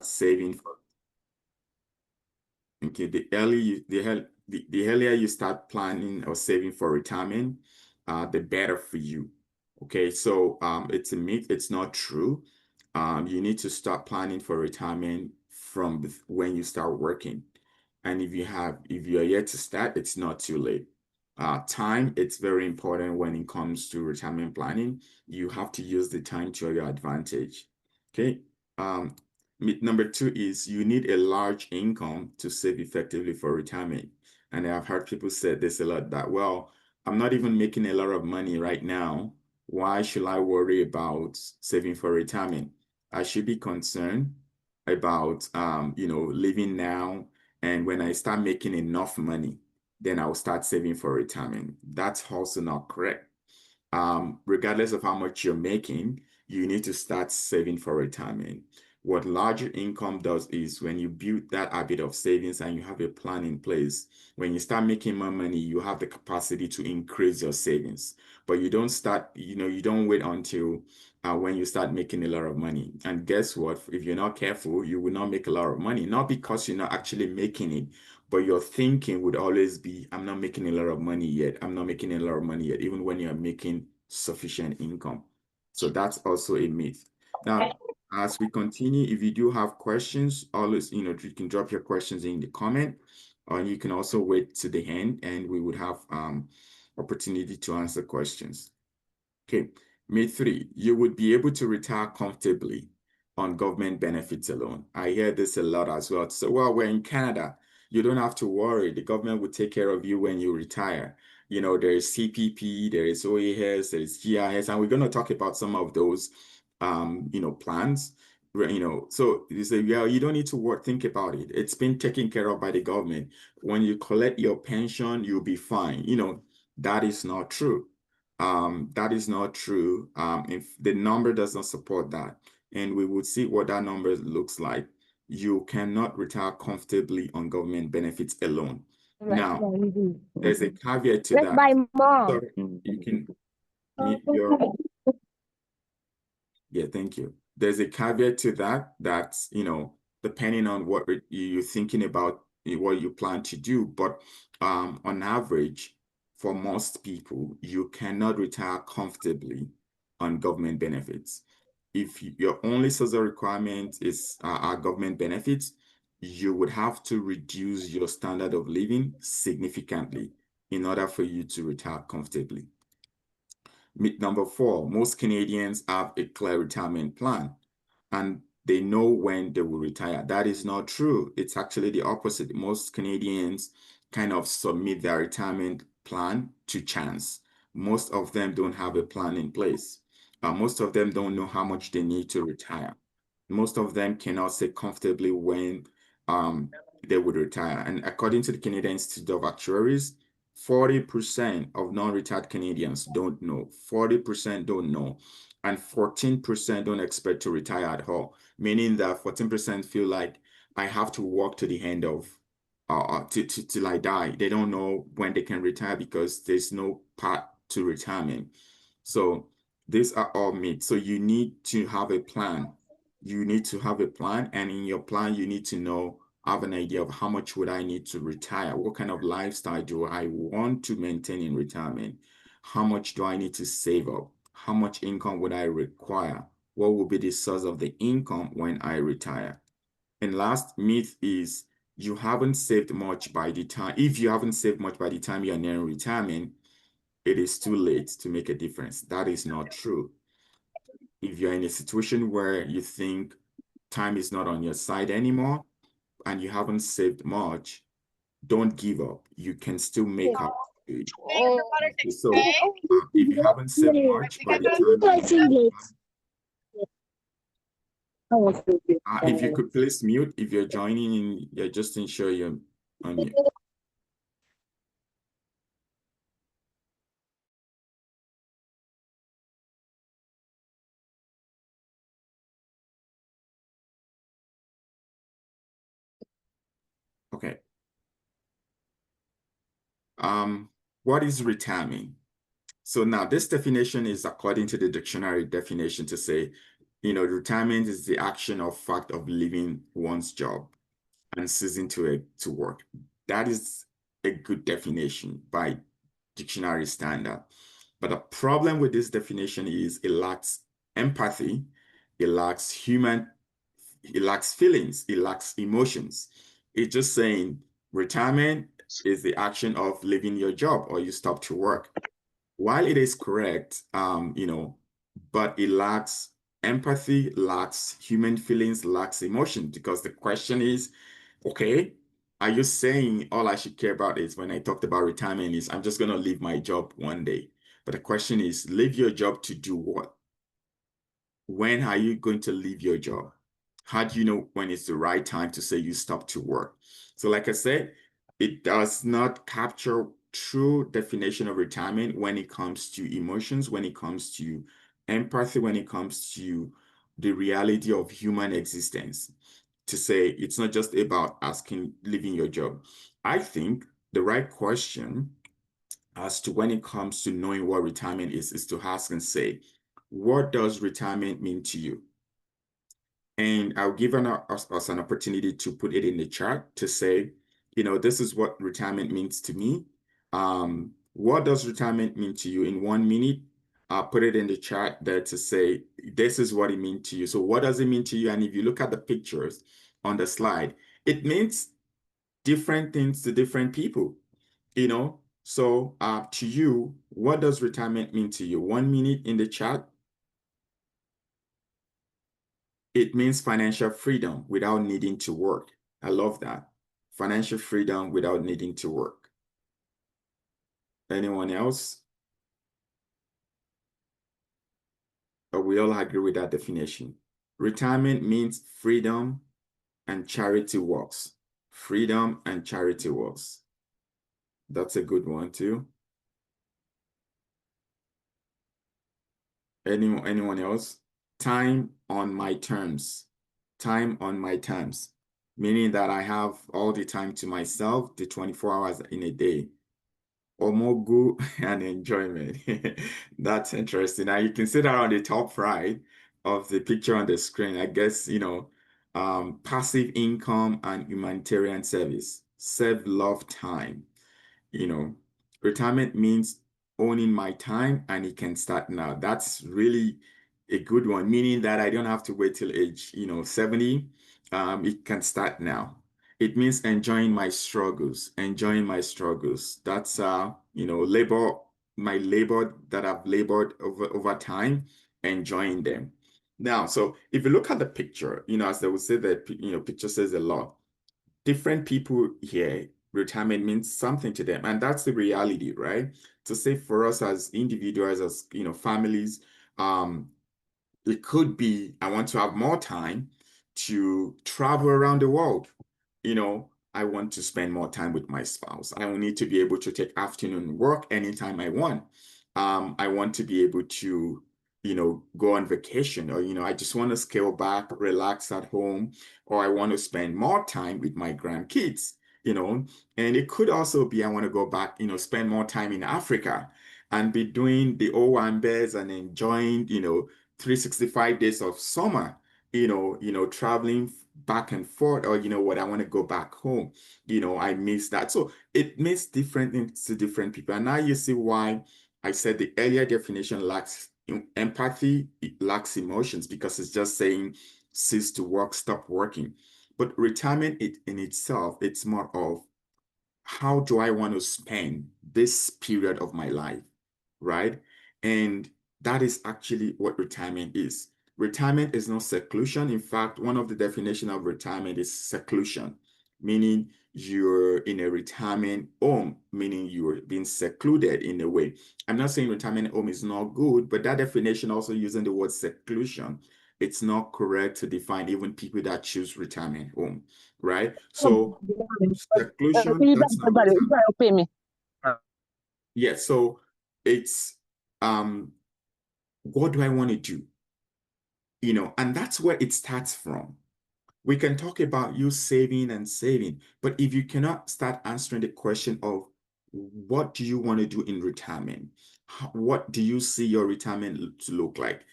saving for. Okay, the earlier you start planning or saving for retirement, the better for you. Okay, so it's a myth, it's not true. You need to start planning for retirement from when you start working. And if you are yet to start, it's not too late. Time, it's very important when it comes to retirement planning. You have to use the time to your advantage. Okay. Number two is you need a large income to save effectively for retirement. And I've heard people say this a lot that, well, I'm not even making a lot of money right now. Why should I worry about saving for retirement? I should be concerned about, living now. And when I start making enough money, then I'll start saving for retirement. That's also not correct. Regardless of how much you're making, you need to start saving for retirement. What larger income does is when you build that habit of savings and you have a plan in place, when you start making more money, you have the capacity to increase your savings. But you don't start, you don't wait until when you start making a lot of money. And guess what? If you're not careful, you will not make a lot of money. Not because you're not actually making it, but your thinking would always be, I'm not making a lot of money yet. I'm not making a lot of money yet, even when you're making sufficient income. So that's also a myth. Now, as we continue, if you do have questions, always, you can drop your questions in the comment, or you can also wait to the end and we would have opportunity to answer questions. Okay, myth 3, you would be able to retire comfortably on government benefits alone. I hear this a lot as well. So, well, we're in Canada. You don't have to worry. The government will take care of you when you retire. There is CPP, there is OAS, there is GIS, and we're going to talk about some of those, plans. So you say, yeah, you don't need to think about it. It's been taken care of by the government. When you collect your pension, you'll be fine. That is not true. That is not true. If the number does not support that, and we would see what that number looks like, you cannot retire comfortably on government benefits alone. Now, there's a caveat to that. By mom. So you can meet your. Yeah, thank you. There's a caveat to that. That's, depending on what you're thinking about, what you plan to do. But on average, for most people, you cannot retire comfortably on government benefits. If your only source of requirement is our government benefits, you would have to reduce your standard of living significantly in order for you to retire comfortably. Number 4, most Canadians have a clear retirement plan and they know when they will retire. That is not true. It's actually the opposite. Most Canadians kind of submit their retirement plan to chance. Most of them don't have a plan in place. Most of them don't know how much they need to retire. Most of them cannot say comfortably when they would retire. And according to the Canadian Institute of Actuaries, 40% of non-retired Canadians don't know. 40% don't know. And 14% don't expect to retire at all, meaning that 14% feel like I have to work to the end of till I die. They don't know when they can retire because there's no path to retirement. So these are all myths. So you need to have a plan. You need to have a plan, and in your plan, you need to have an idea of how much would I need to retire? What kind of lifestyle do I want to maintain in retirement? How much do I need to save up? How much income would I require? What will be the source of the income when I retire? And last myth is you haven't saved much by the time. If you haven't saved much by the time you're nearing retirement, it is too late to make a difference. That is not true. If you're in a situation where you think time is not on your side anymore and you haven't saved much, don't give up. You can still make up. So if you haven't saved much by the time if you could please mute if you're joining in, yeah, just ensure you're on mute. Okay. What is retirement? So now this definition is according to the dictionary definition to say, retirement is the action or fact of leaving one's job and ceasing to work. That is a good definition by dictionary standard. But the problem with this definition is it lacks empathy, it lacks it lacks feelings, it lacks emotions. It's just saying retirement is the action of leaving your job or you stop to work. While it is correct, but it lacks empathy, lacks human feelings, lacks emotion, because the question is, okay, are you saying all I should care about is when I talked about retirement is I'm just going to leave my job one day? But the question is, leave your job to do what? When are you going to leave your job? How do you know when it's the right time to say you stop to work? So like I said, it does not capture true definition of retirement when it comes to emotions, when it comes to empathy, when it comes to the reality of human existence. To say it's not just about asking, leaving your job. I think the right question as to when it comes to knowing what retirement is to ask and say, what does retirement mean to you? And I'll give us an opportunity to put it in the chat to say, this is what retirement means to me. What does retirement mean to you in 1 minute? I'll put it in the chat there to say, this is what it means to you. So what does it mean to you? And if you look at the pictures on the slide, it means different things to different people, So to you, what does retirement mean to you? 1 minute in the chat. It means financial freedom without needing to work. I love that. Financial freedom without needing to work. Anyone else? Or we all agree with that definition. Retirement means freedom and charity works. Freedom and charity works. That's a good one too. Anyone else? Time on my terms. Time on my terms. Meaning that I have all the time to myself, the 24 hours in a day. Omogu and enjoyment. That's interesting. Now you can see that on the top right of the picture on the screen. I guess, passive income and humanitarian service. Self-love time. you know, Retirement means owning my time and it can start now. That's really a good one, meaning that I don't have to wait till age, 70. It can start now. It means enjoying my struggles, enjoying my struggles. That's, my labor that I've labored over time, enjoying them. Now, so if you look at the picture, as they would say that, picture says a lot. Different people here, retirement means something to them, and that's the reality, right? To say for us as individuals, as families, um it could be I want to have more time to travel around the world. I want to spend more time with my spouse. I don't need to be able to take afternoon work anytime I want. I want to be able to, go on vacation, or, I just want to scale back, relax at home, or I want to spend more time with my grandkids, and it could also be I want to go back, spend more time in Africa and be doing the Owambes and enjoying, 365 days of summer, traveling back and forth, or what, I want to go back home. I miss that. So it means different things to different people. And now you see why I said the earlier definition lacks empathy, it lacks emotions, because it's just saying cease to work, stop working. But retirement in itself, it's more of how do I want to spend this period of my life, right? And that is actually what retirement is. Retirement is not seclusion. In fact, one of the definitions of retirement is seclusion, meaning you're in a retirement home, meaning you're being secluded in a way. I'm not saying retirement home is not good, but that definition also using the word seclusion, it's not correct to define even people that choose retirement home, right? So seclusion, that's not retirement. Yeah, so it's what do I want to do? And that's where it starts from. We can talk about you saving and saving, but if you cannot start answering the question of what do you want to do in retirement? What do you see your retirement to look like?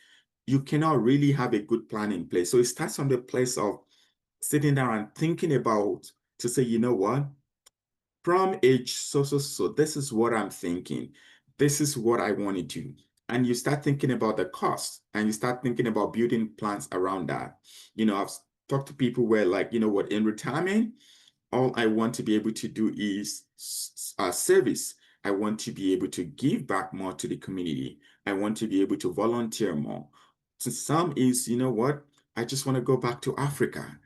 You cannot really have a good plan in place. So it starts from the place of sitting down and thinking about to say, you know what? From age so, this is what I'm thinking. This is what I want to do. And you start thinking about the cost and you start thinking about building plans around that. I've talked to people where, like, you know what, in retirement, all I want to be able to do is service. I want to be able to give back more to the community. I want to be able to volunteer more. To some is, you know what? I just want to go back to Africa.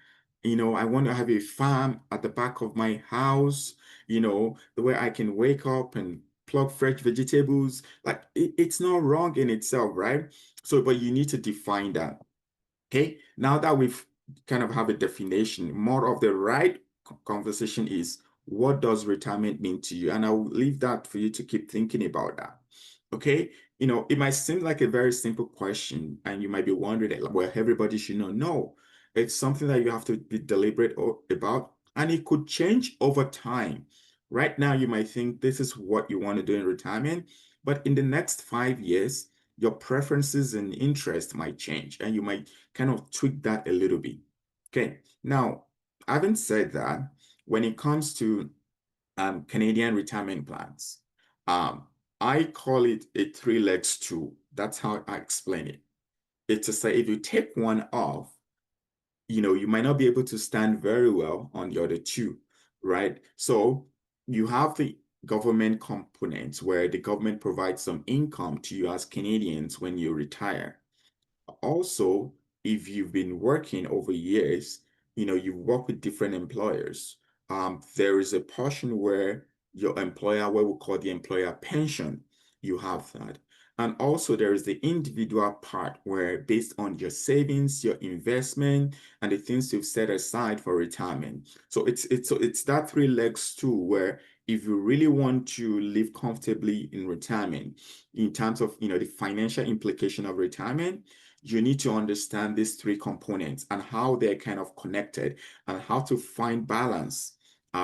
I want to have a farm at the back of my house, the way I can wake up and pluck fresh vegetables. Like it's not wrong in itself, right? So, but you need to define that. Okay, now that we've kind of have a definition, more of the right conversation is what does retirement mean to you? And I'll leave that for you to keep thinking about that. Okay, it might seem like a very simple question, and you might be wondering, like, well, everybody should know. No, it's something that you have to be deliberate about, and it could change over time. Right now, you might think this is what you want to do in retirement, but in the next 5 years, your preferences and interests might change, and you might kind of tweak that a little bit. Okay, now, having said that, when it comes to Canadian retirement plans, um, I call it a three-leg stool. That's how I explain it. It's to say if you take one off, you might not be able to stand very well on the other two, right? So you have the government components where the government provides some income to you as Canadians when you retire. Also, if you've been working over years, you've worked with different employers. There is a portion where your employer, what we call the employer pension, you have that. And also there is the individual part where based on your savings, your investment, and the things you've set aside for retirement. So it's that three legs too, where if you really want to live comfortably in retirement, in terms of the financial implication of retirement, you need to understand these three components and how they're kind of connected and how to find balance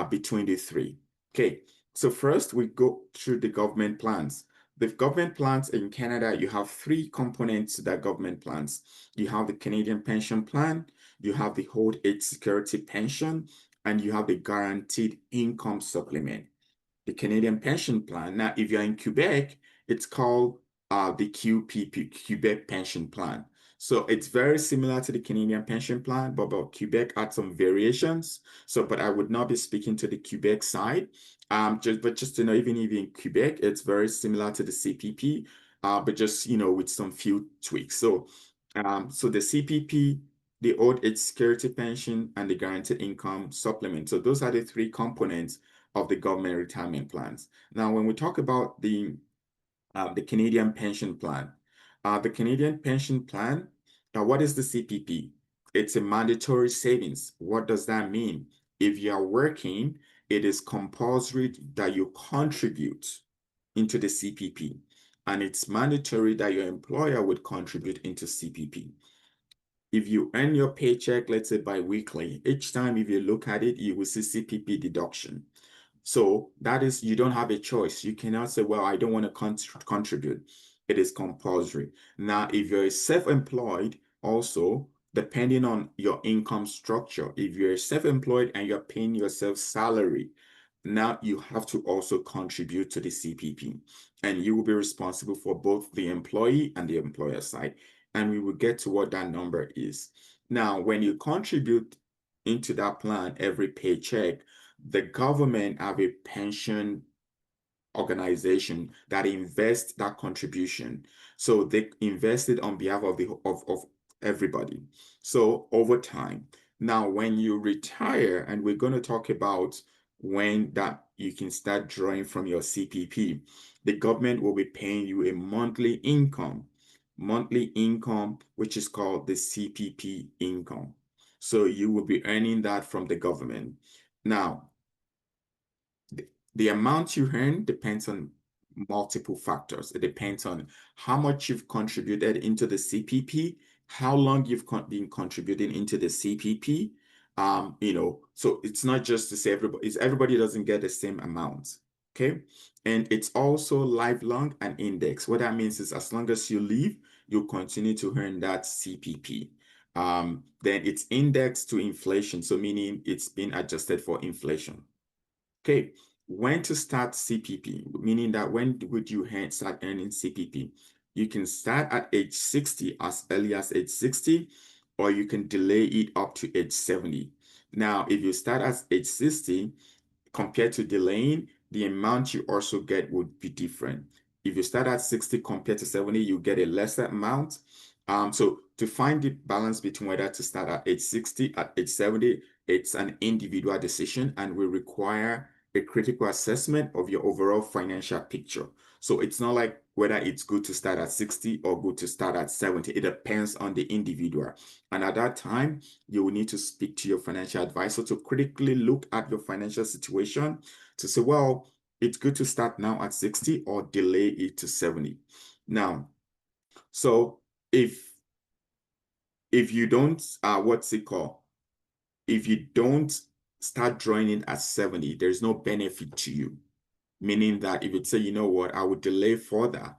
between the three. Okay, so first we go through the government plans. The government plans in Canada, you have three components to that government plans. You have the Canadian Pension Plan, you have the Old Age Security Pension, and you have the Guaranteed Income Supplement. The Canadian Pension Plan. Now, if you're in Quebec, it's called the QPP, Quebec Pension Plan. So it's very similar to the Canadian Pension Plan, but Quebec had some variations. So, but I would not be speaking to the Quebec side. Just to know, even if in Quebec, it's very similar to the CPP, but just with some few tweaks. So the CPP, the Old Age Security Pension, and the Guaranteed Income Supplement. So those are the three components of the government retirement plans. Now, when we talk about the Canadian Pension Plan, the Canadian Pension Plan, what is the CPP? It's a mandatory savings. What does that mean? If you are working, it is compulsory that you contribute into the CPP, and it's mandatory that your employer would contribute into CPP. If you earn your paycheck, let's say bi-weekly, each time if you look at it, you will see CPP deduction. So that is, you don't have a choice. You cannot say, well, I don't want to contribute. It is compulsory. Now, if you're self-employed, also, depending on your income structure, if you're self-employed and you're paying yourself salary, now you have to also contribute to the CPP. And you will be responsible for both the employee and the employer side. And we will get to what that number is. Now, when you contribute into that plan every paycheck, the government have a pension organization that invests that contribution. So they invest it on behalf of of everybody. So over time. Now, when you retire, and we're going to talk about when that you can start drawing from your CPP, the government will be paying you a monthly income, which is called the CPP income. So you will be earning that from the government. Now, the amount you earn depends on multiple factors. It depends on how much you've contributed into the CPP, how long you've been contributing into the CPP. So it's not just to say everybody doesn't get the same amount. Okay. And it's also lifelong and index. What that means is as long as you live, you'll continue to earn that CPP. then it's indexed to inflation. So meaning it's been adjusted for inflation. Okay, when to start CPP, meaning that when would you start earning CPP? You can start at age 60, as early as age 60, or you can delay it up to age 70. Now, if you start at age 60, compared to delaying, the amount you also get would be different. If you start at 60 compared to 70, you get a lesser amount. So to find the balance between whether to start at age 60, at age 70, it's an individual decision and will require a critical assessment of your overall financial picture. So it's not like whether it's good to start at 60 or good to start at 70. It depends on the individual. And at that time, you will need to speak to your financial advisor to critically look at your financial situation to say, well, it's good to start now at 60 or delay it to 70. Now, so if you don't, what's it called? If you don't start drawing it at 70, there's no benefit to you. Meaning that if you say, you know what, I would delay further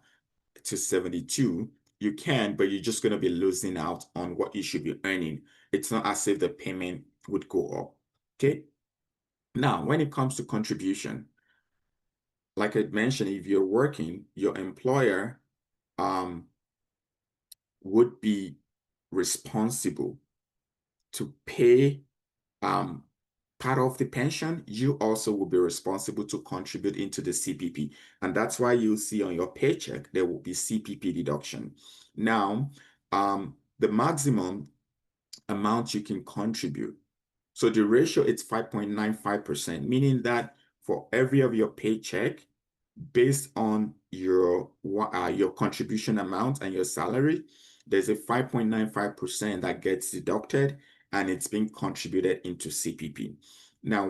to 72, you can, but you're just going to be losing out on what you should be earning. It's not as if the payment would go up. Okay. Now, when it comes to contribution, like I mentioned, if you're working, your employer would be responsible to pay part of the pension. You also will be responsible to contribute into the CPP. And that's why you'll see on your paycheck, there will be CPP deduction. Now, the maximum amount you can contribute. So the ratio is 5.95%, meaning that for every of your paycheck, based on your contribution amount and your salary, there's a 5.95% that gets deducted and it's being contributed into CPP. Now,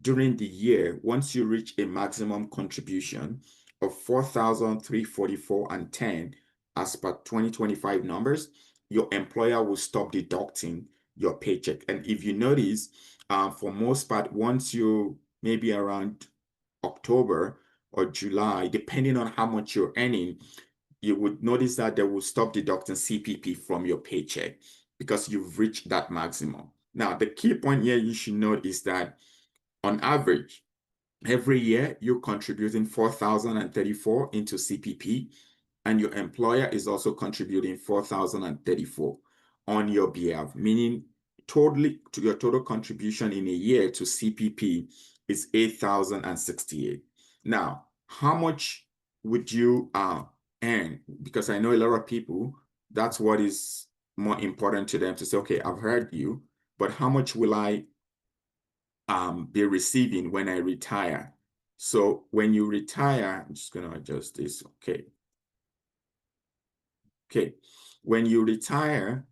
during the year, once you reach a maximum contribution of 4,344 and 10 as per 2025 numbers, your employer will stop deducting your paycheck. And if you notice, for most part, once you maybe around October or July, depending on how much you're earning, you would notice that they will stop deducting CPP from your paycheck because you've reached that maximum. Now, the key point here you should note is that on average, every year you're contributing 4,034 into CPP, and your employer is also contributing 4,034 on your behalf, meaning totally to your total contribution in a year to CPP is 8,068. Now, how much would you earn? Because I know a lot of people, that's what is more important to them to say, okay, I've heard you, but how much will I be receiving when I retire? So when you retire, I'm just going to adjust this. Okay. Okay. When you retire,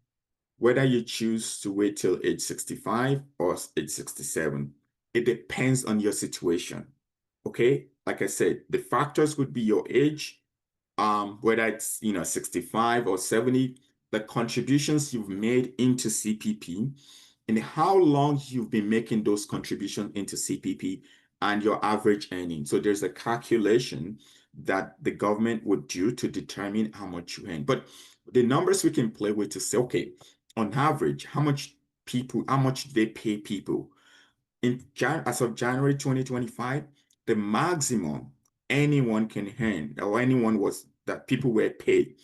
whether you choose to wait till age 65 or age 67, it depends on your situation. Okay. Like I said, the factors would be your age, whether it's 65 or 70, the contributions you've made into CPP, and how long you've been making those contributions into CPP, and your average earning. So there's a calculation that the government would do to determine how much you earn. But the numbers we can play with to say, okay, on average, how much they pay people as of January 2025, the maximum anyone can earn or anyone was that people were paid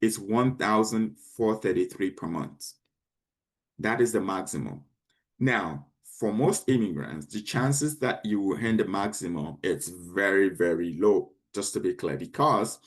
is 1,433 per month. That is the maximum. Now, for most immigrants, the chances that you will earn the maximum, it's very, very low, just to be clear, because,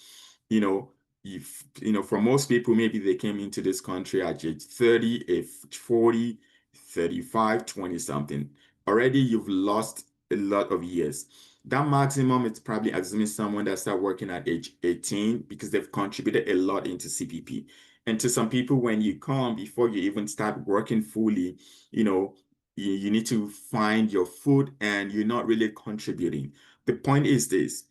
if, for most people, maybe they came into this country at age 30, if 40, 35, 20 something. Already you've lost a lot of years. That maximum, it's probably assuming someone that started working at age 18 because they've contributed a lot into CPP. And to some people, when you come, before you even start working fully, you need to find your food and you're not really contributing. The point is this: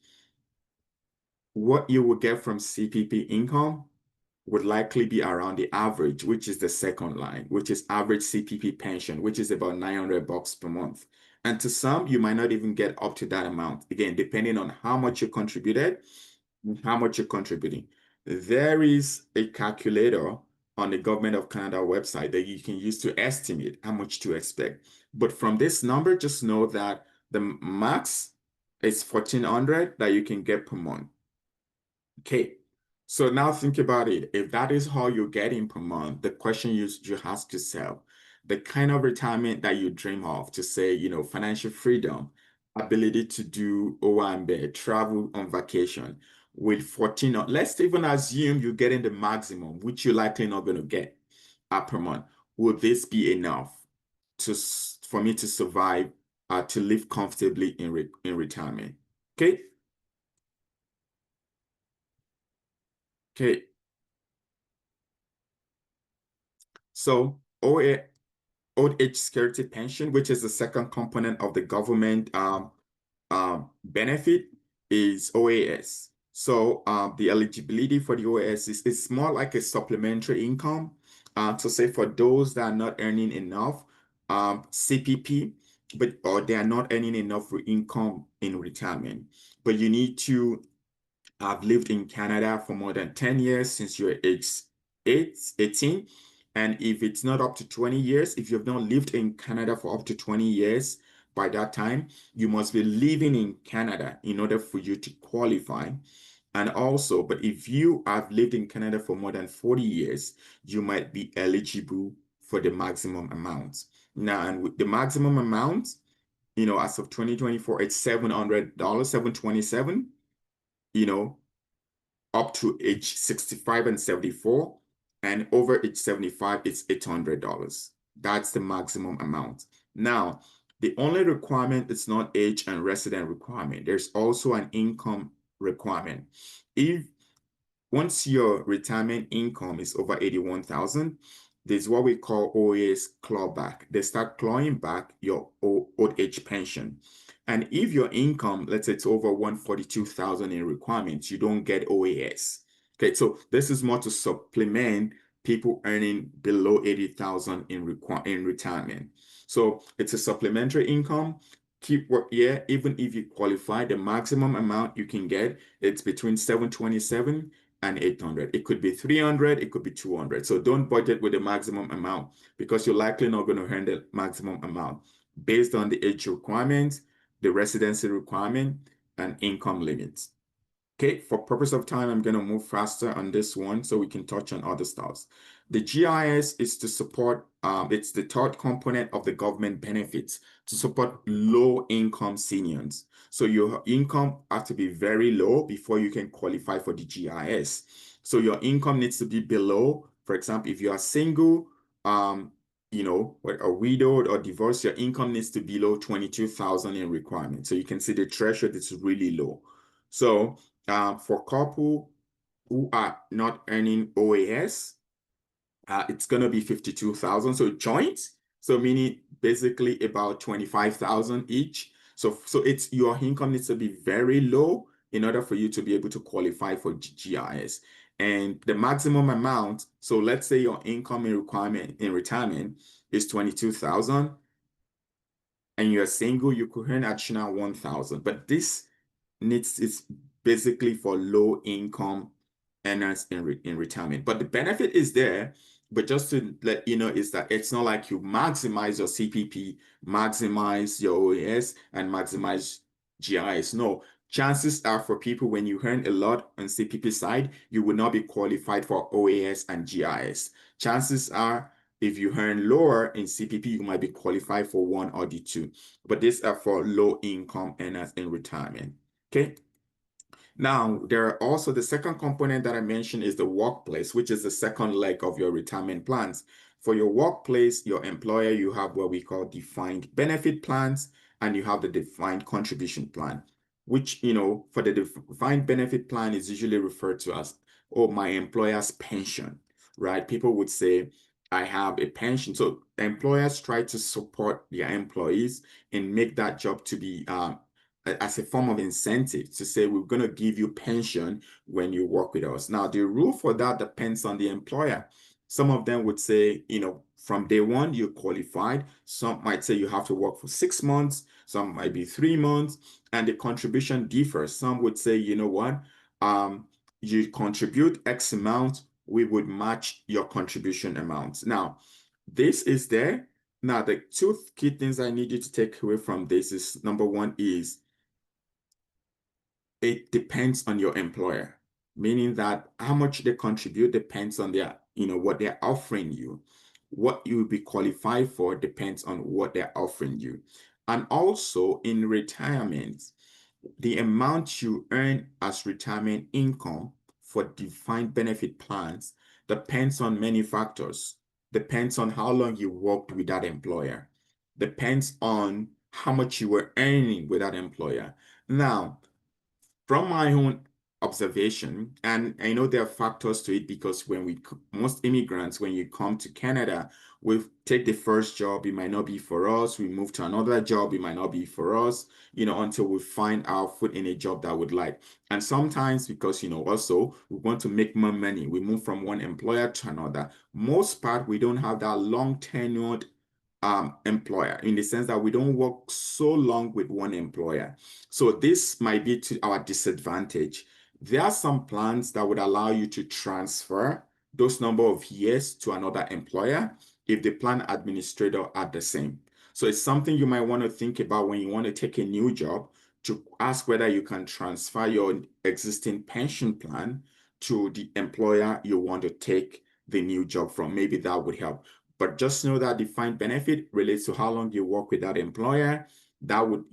what you will get from CPP income would likely be around the average, which is the second line, which is average CPP pension, which is about $900 per month. And to some, you might not even get up to that amount. Again, depending on how much you contributed, how much you're contributing. There is a calculator on the Government of Canada website that you can use to estimate how much to expect. But from this number, just know that the max is 1,400 that you can get per month. Okay. So now think about it. If that is how you're getting per month, the question you ask yourself, the kind of retirement that you dream of, to say, financial freedom, ability to do O&B, travel on vacation with 14, let's even assume you're getting the maximum, which you're likely not going to get per month. Will this be enough for me to survive, to live comfortably in retirement? Okay. Okay. So old age security pension, which is the second component of the government benefit, is OAS. So the eligibility for the OAS is more like a supplementary income. To say for those that are not earning enough CPP, or they are not earning enough for income in retirement, but you need to have lived in Canada for more than 10 years since you're age 18. And if it's not up to 20 years, if you've not lived in Canada for up to 20 years, by that time, you must be living in Canada in order for you to qualify. And also, but if you have lived in Canada for more than 40 years, you might be eligible for the maximum amount. Now, and with the maximum amount, as of 2024, it's $700, 727, you know, up to age 65 and 74, and over age 75, it's $800. That's the maximum amount. Now, the only requirement is not age and resident requirement. There's also an income requirement. If Once your retirement income is over 81,000, there's what we call OAS clawback. They start clawing back your old age pension. And if your income, let's say it's over 142,000 in requirements, you don't get OAS. Okay, so this is more to supplement people earning below 80,000 in retirement. So it's a supplementary income. Keep work, yeah, even if you qualify, the maximum amount you can get, it's between 727 and 800. It could be 300, it could be 200. So don't budget with the maximum amount, because you're likely not going to earn the maximum amount based on the age requirement, the residency requirement, and income limits. Okay, for purpose of time, I'm going to move faster on this one so we can touch on other stuff. The GIS is to support, it's the third component of the government benefits to support low-income seniors. So your income has to be very low before you can qualify for the GIS. So your income needs to be below, for example, if you are single, or widowed or divorced, your income needs to be below 22,000 in requirement. So you can see the threshold is really low. So for couple who are not earning OAS, it's going to be 52,000. So joint, so meaning basically about 25,000 each. So it's your income needs to be very low in order for you to be able to qualify for GIS. And the maximum amount, so let's say your income in retirement is 22,000, and you're single, you could earn additional 1,000. But this is basically for low income earners in retirement. But the benefit is there. But just to let you know, is that it's not like you maximize your CPP, maximize your OAS, and maximize GIS. No, chances are for people, when you earn a lot on CPP side, you will not be qualified for OAS and GIS. Chances are, if you earn lower in CPP, you might be qualified for one or the two. But these are for low income earners in retirement. Okay. Now, there are also the second component that I mentioned is the workplace, which is the second leg of your retirement plans. For your workplace, your employer, you have what we call defined benefit plans, and you have the defined contribution plan, which, for the defined benefit plan is usually referred to as, oh, my employer's pension, right? People would say, I have a pension. So employers try to support their employees and make that job to be as a form of incentive to say, we're going to give you pension when you work with us. Now, the rule for that depends on the employer. Some of them would say, from day one, you're qualified. Some might say you have to work for 6 months. Some might be 3 months. And the contribution differs. Some would say, you contribute X amount we would match your contribution amounts. Now, this is there. Now, the two key things I need you to take away from this is number one is it depends on your employer, meaning that how much they contribute depends on their, what they're offering you. What you will be qualified for depends on what they're offering you. And also in retirement, the amount you earn as retirement income for defined benefit plans depends on many factors. Depends on how long you worked with that employer. Depends on how much you were earning with that employer. Now, from my own observation, and I know there are factors to it because most immigrants, when you come to Canada, we take the first job, it might not be for us. We move to another job, it might not be for us, until we find our foot in a job that we would like. And sometimes because, also we want to make more money, we move from one employer to another. Most part, we don't have that long tenured employer in the sense that we don't work so long with one employer. So this might be to our disadvantage. There are some plans that would allow you to transfer those number of years to another employer if the plan administrator are the same. So it's something you might want to think about when you want to take a new job, to ask whether you can transfer your existing pension plan to the employer you want to take the new job from. Maybe that would help. But just know that defined benefit relates to how long you work with that employer. That would,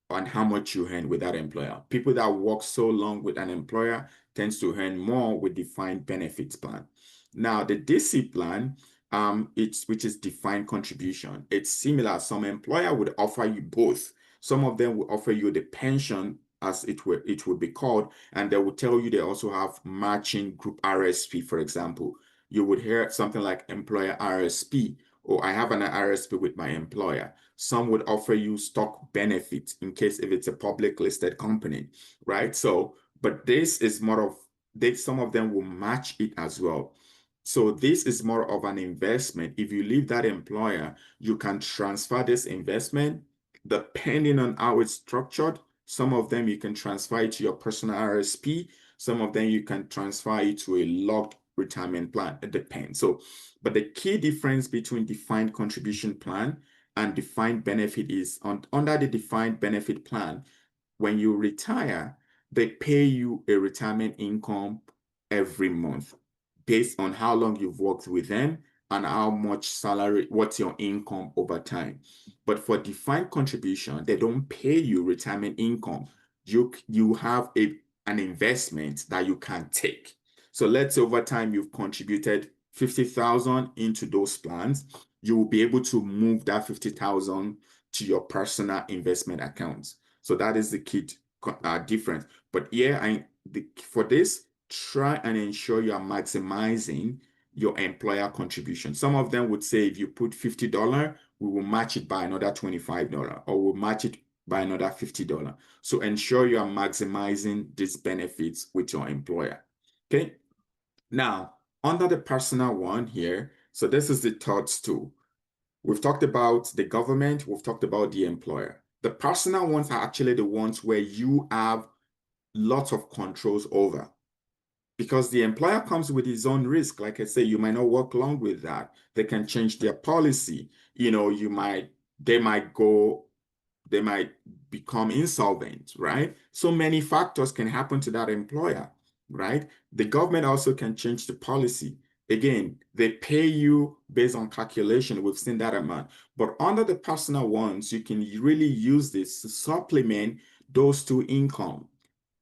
on how much you earn with that employer. People that work so long with an employer tends to earn more with defined benefits plan. Now, the DC plan, which is defined contribution. It's similar. Some employer would offer you both. Some of them will offer you the pension, as it would be called, and they will tell you they also have matching group RSP, for example. You would hear something like employer RSP, or I have an RSP with my employer. Some would offer you stock benefits in case if it's a public listed company, right? So, but this is more of, some of them will match it as well. So this is more of an investment. If you leave that employer, you can transfer this investment depending on how it's structured. Some of them you can transfer it to your personal RSP. Some of them you can transfer it to a locked retirement plan. It depends. So, but the key difference between defined contribution plan and defined benefit is under the defined benefit plan, when you retire, they pay you a retirement income every month based on how long you've worked with them and how much salary, what's your income over time. But for defined contribution, they don't pay you retirement income. You have an investment that you can take. So let's say over time you've contributed 50,000 into those plans, you will be able to move that 50,000 to your personal investment accounts. So that is the key difference. But yeah, for this, try and ensure you are maximizing your employer contribution. Some of them would say if you put $50, we will match it by another $25, or we'll match it by another $50. So ensure you are maximizing these benefits with your employer. Okay. Now, under the personal one here, so this is the third stool. We've talked about the government, we've talked about the employer. The personal ones are actually the ones where you have lots of controls over, because the employer comes with his own risk. Like I say, you might not work long with that. They can change their policy. They might become insolvent, right? So many factors can happen to that employer, right? The government also can change the policy. Again, they pay you based on calculation. We've seen that amount. But under the personal ones, you can really use this to supplement those two income.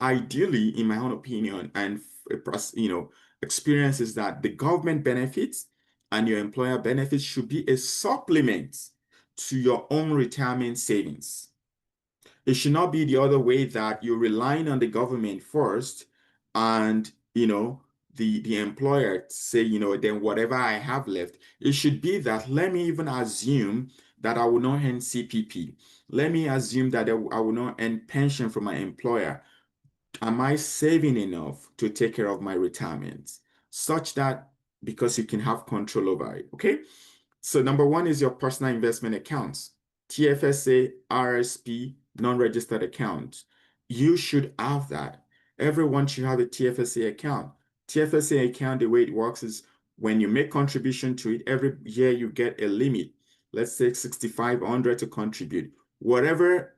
Ideally, in my own opinion, and experience is that the government benefits and your employer benefits should be a supplement to your own retirement savings. It should not be the other way, that you're relying on the government first, and the employer say, then whatever I have left. It should be that, let me even assume that I will not earn CPP. Let me assume that I will not earn pension from my employer. Am I saving enough to take care of my retirement? Such that, because you can have control over it. Okay. So number one is your personal investment accounts, TFSA, RSP, non-registered accounts. You should have that. Everyone should have a TFSA account. TFSA account, the way it works is when you make contribution to it, every year you get a limit. Let's say 6,500 to contribute. Whatever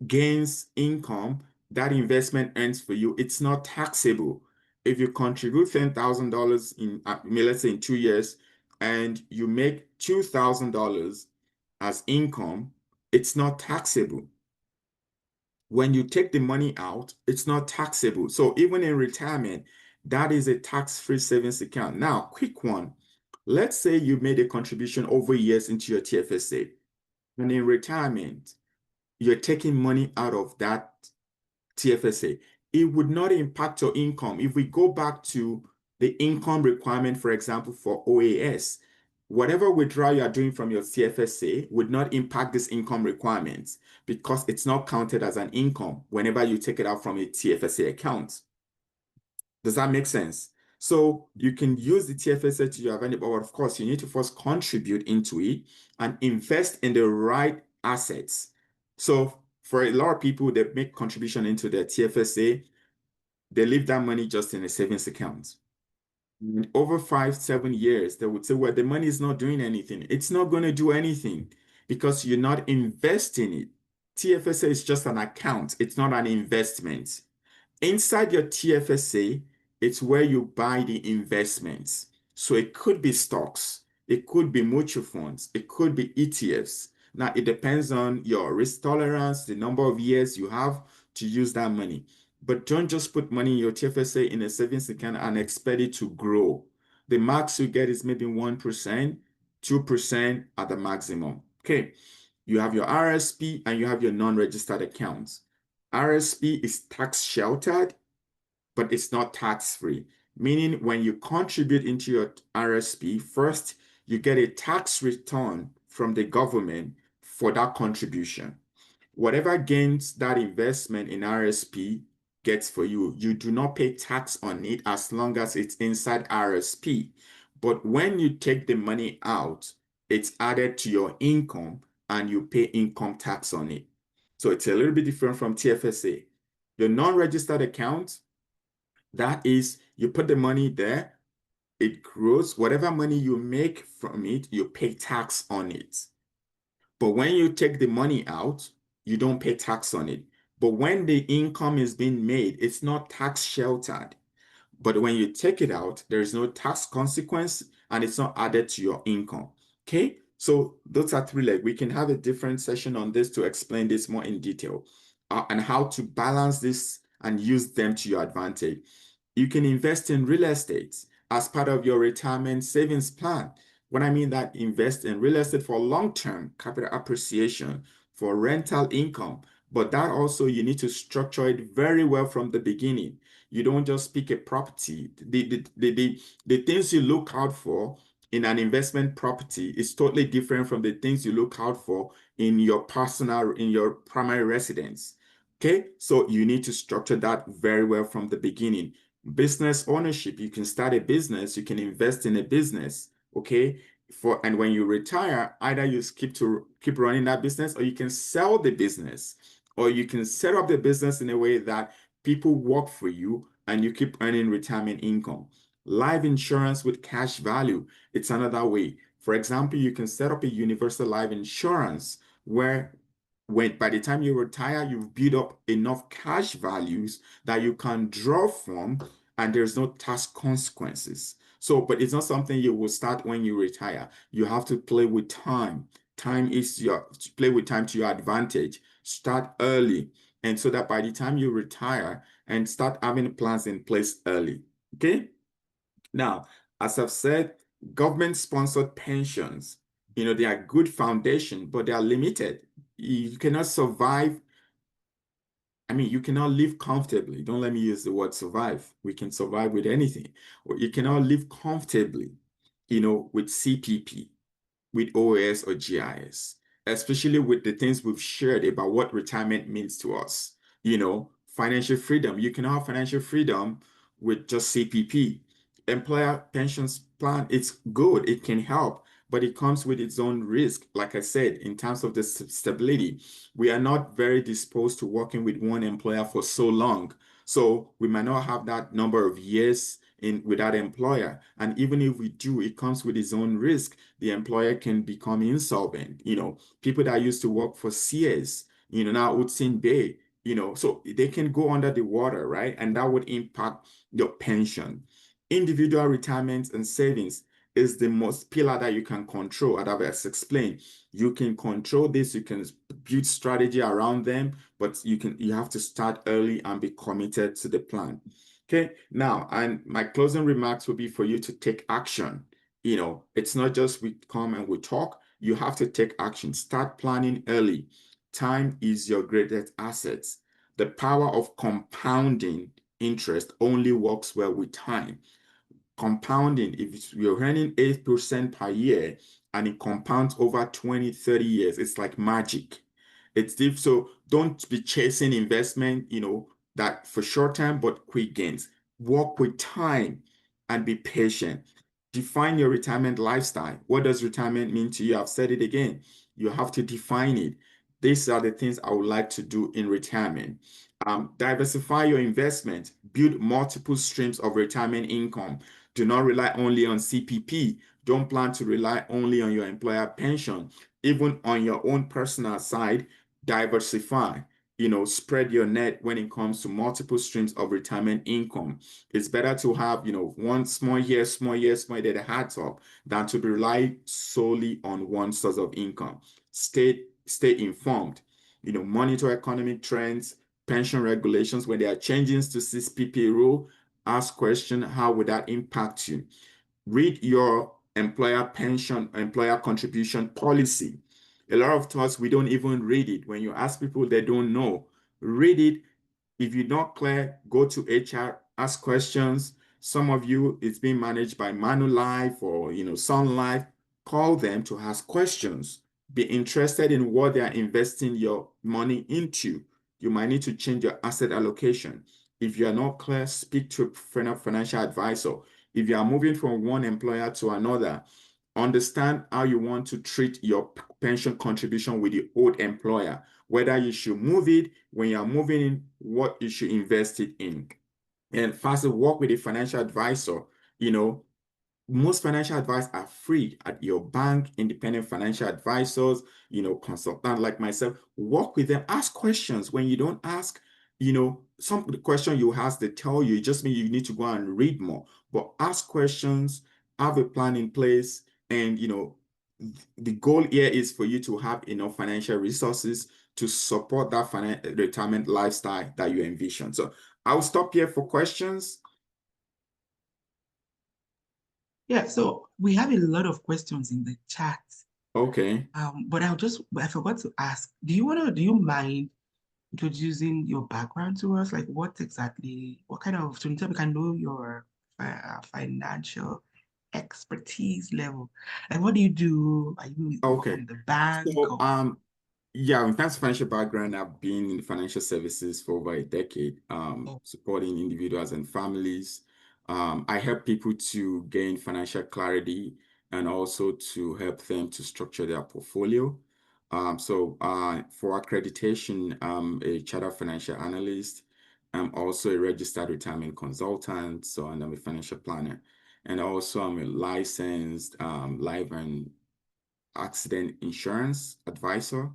gains income that investment earns for you, it's not taxable. If you contribute $10,000 in, let's say in 2 years, and you make $2,000 as income, it's not taxable. When you take the money out, it's not taxable. So even in retirement, that is a tax-free savings account. Now, quick one. Let's say you made a contribution over years into your TFSA, and in retirement, you're taking money out of that TFSA. It would not impact your income. If we go back to the income requirement, for example, for OAS, whatever withdrawal you are doing from your TFSA would not impact this income requirements because it's not counted as an income whenever you take it out from a TFSA account. Does that make sense? So you can use the TFSA to your advantage, but of course, you need to first contribute into it and invest in the right assets. So for a lot of people, they make contribution into their TFSA, they leave that money just in a savings account. And over 5, 7 years, they would say, well, the money is not doing anything. It's not going to do anything because you're not investing it. TFSA is just an account. It's not an investment. Inside your TFSA, it's where you buy the investments. So it could be stocks, it could be mutual funds, it could be ETFs. Now, it depends on your risk tolerance, the number of years you have to use that money. But don't just put money in your TFSA in a savings account and expect it to grow. The max you get is maybe 1%, 2% at the maximum. Okay. You have your RSP and you have your non-registered accounts. RSP is tax sheltered, but it's not tax-free. Meaning when you contribute into your RSP, first you get a tax return from the government for that contribution. Whatever gains that investment in RSP gets for you, you do not pay tax on it as long as it's inside RSP. But when you take the money out, it's added to your income and you pay income tax on it. So it's a little bit different from TFSA. Your non-registered account, that is, you put the money there, it grows. Whatever money you make from it, you pay tax on it. But when you take the money out, you don't pay tax on it. But when the income is being made, it's not tax sheltered. But when you take it out, there is no tax consequence and it's not added to your income. Okay, so those are three legs. We can have a different session on this to explain this more in detail and how to balance this and use them to your advantage. You can invest in real estate as part of your retirement savings plan. When I mean that, invest in real estate for long-term capital appreciation, for rental income, but that also you need to structure it very well from the beginning. You don't just pick a property. The things you look out for in an investment property is totally different from the things you look out for in your primary residence. Okay, so you need to structure that very well from the beginning. Business ownership, you can start a business, you can invest in a business, okay? And when you retire, either you keep running that business or you can sell the business, or you can set up the business in a way that people work for you and you keep earning retirement income. Life insurance with cash value, it's another way. For example, you can set up a universal life insurance where by the time you retire, you've built up enough cash values that you can draw from and there's no tax consequences. So, but it's not something you will start when you retire. You have to play with time. Play with time to your advantage. Start early. And so that by the time you retire and start having plans in place early. Okay. Now, as I've said, government-sponsored pensions, they are good foundation, but they are limited. You cannot survive. You cannot live comfortably. Don't let me use the word survive. We can survive with anything. Or you cannot live comfortably, with CPP, with OAS or GIS, especially with the things we've shared about what retirement means to us. Financial freedom. You cannot have financial freedom with just CPP. Employer pensions plan, it's good. It can help, but it comes with its own risk. Like I said, in terms of the stability, we are not very disposed to working with one employer for so long. So we might not have that number of years in with that employer. And even if we do, it comes with its own risk. The employer can become insolvent. People that used to work for Sears, now Hudson Bay, so they can go under the water, right? And that would impact your pension. Individual retirement and savings is the most pillar that you can control. As I've explained, you can control this, you can build strategy around them, but you have to start early and be committed to the plan. Okay, now, and my closing remarks will be for you to take action. It's not just we come and we talk, you have to take action. Start planning early. Time is your greatest asset. The power of compounding interest only works well with time. Compounding, if you're earning 8% per year and it compounds over 20, 30 years, it's like magic. It's deep. So don't be chasing investment, that for short term, but quick gains. Work with time and be patient. Define your retirement lifestyle. What does retirement mean to you? I've said it again. You have to define it. These are the things I would like to do in retirement. Diversify your investment. Build multiple streams of retirement income. Do not rely only on CPP. Don't plan to rely only on your employer pension. Even on your own personal side, diversify. Spread your net when it comes to multiple streams of retirement income. It's better to have, one small year, that adds up than to rely solely on one source of income. Stay informed. Monitor economic trends, pension regulations. When there are changes to CPP rule, ask question, how would that impact you? Read your employer contribution policy. A lot of times we don't even read it. When you ask people, they don't know. Read it. If you're not clear, go to HR, ask questions. Some of you, it's being managed by Manulife or Sun Life. Call them to ask questions. Be interested in what they are investing your money into. You might need to change your asset allocation. If you are not clear, speak to a financial advisor. If you are moving from one employer to another, understand how you want to treat your pension contribution with the old employer, whether you should move it when you are moving in, what you should invest it in. And first, work with a financial advisor. Most financial advice are free at your bank, independent financial advisors, consultant like myself. Work with them, ask questions. When you don't ask, some of the question you ask, they tell you, it just means you need to go and read more. But ask questions, have a plan in place, and the goal here is for you to have enough financial resources to support that retirement lifestyle that you envision. So I'll stop here for questions. Yeah, so we have a lot of questions in the chat. Okay. But I forgot to ask, do you mind introducing your background to us? Like what kind of, so we can know your financial expertise level. Like what do you do? Are you Okay. working in the bank So, or? yeah, in terms of financial background, I've been in financial services for over a decade, Oh, supporting individuals and families. I help people to gain financial clarity and also to help them to structure their portfolio. For accreditation, I'm a chartered financial analyst. I'm also a registered retirement consultant, and I'm a financial planner. And also, I'm a licensed life and accident insurance advisor.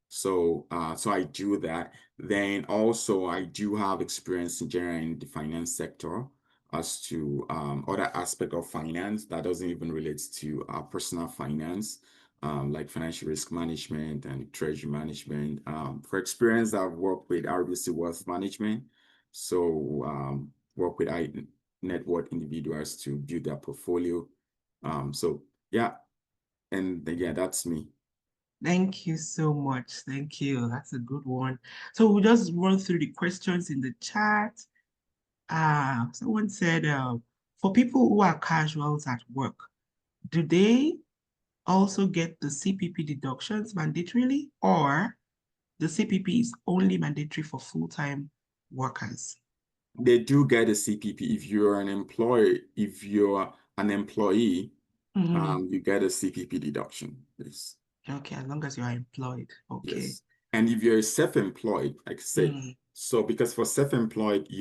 So I do that. Then also I do have experience in general in the finance sector as to other aspect of finance that doesn't even relate to personal finance, like financial risk management and treasury management. For experience, I've worked with RBC Wealth Management. Work with net worth individuals to build their portfolio. Yeah, and yeah, that's me. thank you so much. Thank you. That's a good one. So we'll just run through the questions in the chat. Someone said, for people who are casuals at work, do they also get the CPP deductions mandatorily, or the CPP is only mandatory for full-time workers? They do get a CPP if you're an employee. If you're an employee, Mhm. you get a CPP deduction. Yes. Okay, as long as you are employed. Okay. Yes. And if you're self-employed, like I said, Mm. so because for self-employed, you